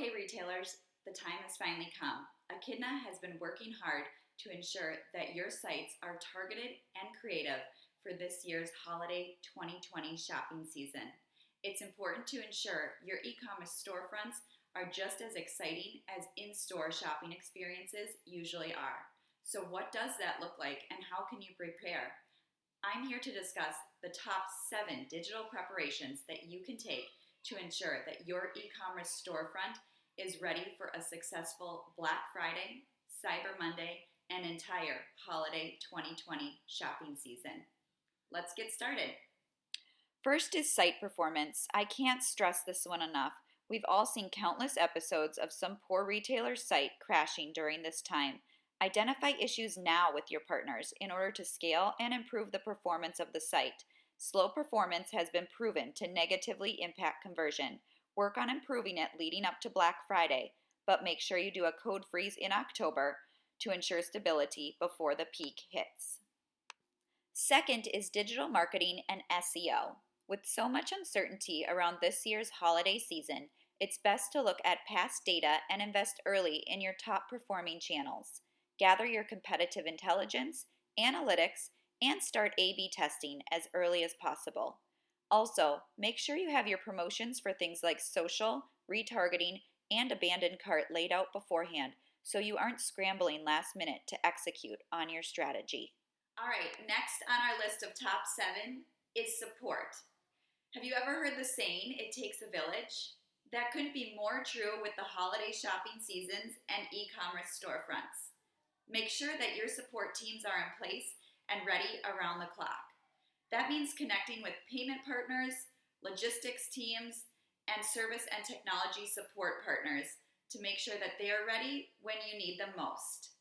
Okay, retailers, the time has finally come. Echidna has been working hard to ensure that your sites are targeted and creative for this year's holiday 2020 shopping season. It's important to ensure your e-commerce storefronts are just as exciting as in-store shopping experiences usually are. So what does that look like and how can you prepare? I'm here to discuss the top 7 digital preparations that you can take to ensure that your e-commerce storefront is ready for a successful Black Friday, Cyber Monday, and entire holiday 2020 shopping season. Let's get started. First is site performance. I can't stress this one enough. We've all seen countless episodes of some poor retailer's site crashing during this time. Identify issues now with your partners in order to scale and improve the performance of the site. Slow performance has been proven to negatively impact conversion. Work on improving it leading up to Black Friday, but make sure you do a code freeze in October to ensure stability before the peak hits. Second is digital marketing and SEO. With so much uncertainty around this year's holiday season, it's best to look at past data and invest early in your top performing channels. Gather your competitive intelligence, analytics, and start A/B testing as early as possible. Also, make sure you have your promotions for things like social, retargeting, and abandoned cart laid out beforehand so you aren't scrambling last minute to execute on your strategy. All right, next on our list of top 7 is support. Have you ever heard the saying, it takes a village? That couldn't be more true with the holiday shopping seasons and e-commerce storefronts. Make sure that your support teams are in place and ready around the clock. That means connecting with payment partners, logistics teams, and service and technology support partners to make sure that they are ready when you need them most.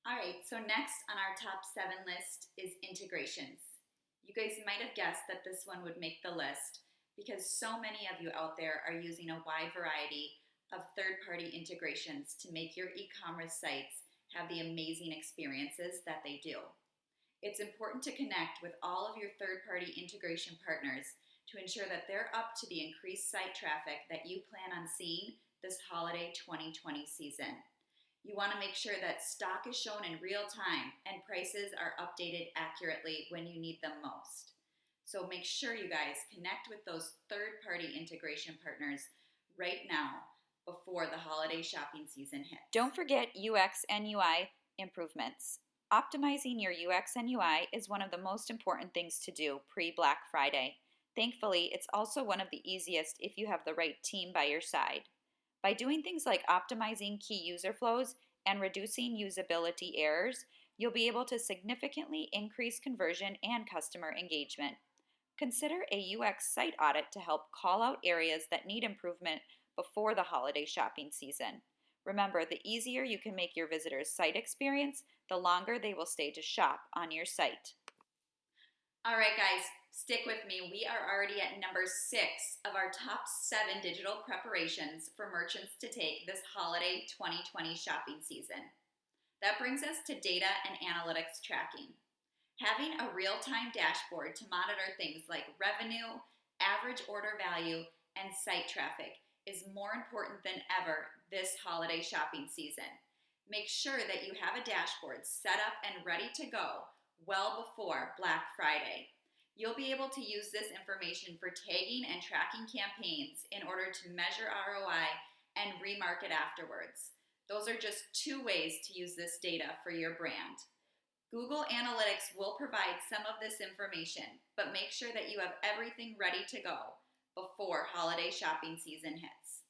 All right, so next on our top 7 list is integrations. You guys might have guessed that this one would make the list because so many of you out there are using a wide variety of third-party integrations to make your e-commerce sites have the amazing experiences that they do. It's important to connect with all of your third-party integration partners to ensure that they're up to the increased site traffic that you plan on seeing this holiday 2020 season. You want to make sure that stock is shown in real time and prices are updated accurately when you need them most. So make sure you guys connect with those third-party integration partners right now before the holiday shopping season hits. Don't forget UX and UI improvements. Optimizing your UX and UI is one of the most important things to do pre-Black Friday. Thankfully, it's also one of the easiest if you have the right team by your side. By doing things like optimizing key user flows and reducing usability errors, you'll be able to significantly increase conversion and customer engagement. Consider a UX site audit to help call out areas that need improvement before the holiday shopping season. Remember, the easier you can make your visitors' site experience, the longer they will stay to shop on your site. All right, guys, stick with me. We are already at number 6 of our top 7 digital preparations for merchants to take this holiday 2020 shopping season. That brings us to data and analytics tracking. Having a real-time dashboard to monitor things like revenue, average order value, and site traffic is more important than ever this holiday shopping season. Make sure that you have a dashboard set up and ready to go well before Black Friday. You'll be able to use this information for tagging and tracking campaigns in order to measure ROI and remarket afterwards. Those are just 2 ways to use this data for your brand. Google Analytics will provide some of this information, but make sure that you have everything ready to go before holiday shopping season hits.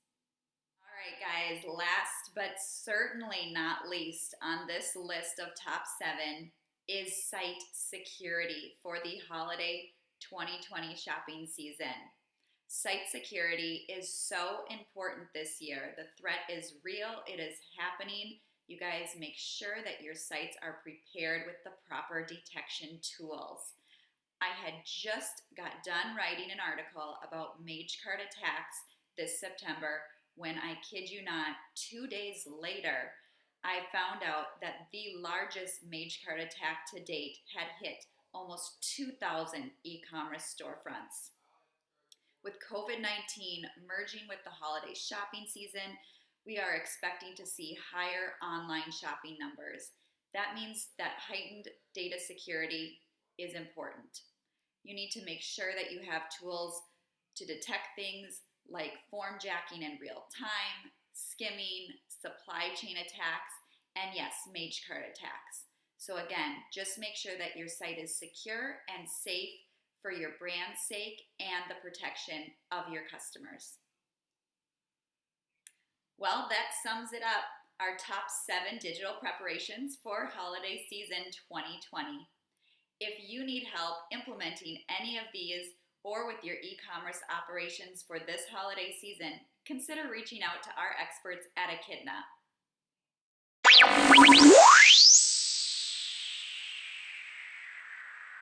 All right, guys, last but certainly not least on this list of top 7 is site security for the holiday 2020 shopping season. Site security is so important this year. The threat is real, it is happening. You guys make sure that your sites are prepared with the proper detection tools. I had just got done writing an article about mage cart attacks this September when, I kid you not, 2 days later, I found out that the largest mage cart attack to date had hit almost 2,000 e-commerce storefronts. With COVID-19 merging with the holiday shopping season, we are expecting to see higher online shopping numbers. That means that heightened data security is important. You need to make sure that you have tools to detect things like form jacking in real time, skimming, supply chain attacks, and yes, mage cart attacks. So again, just make sure that your site is secure and safe for your brand's sake and the protection of your customers. Well, that sums it up, our top 7 digital preparations for holiday season 2020. If you need help implementing any of these or with your e-commerce operations for this holiday season, consider reaching out to our experts at Echidna.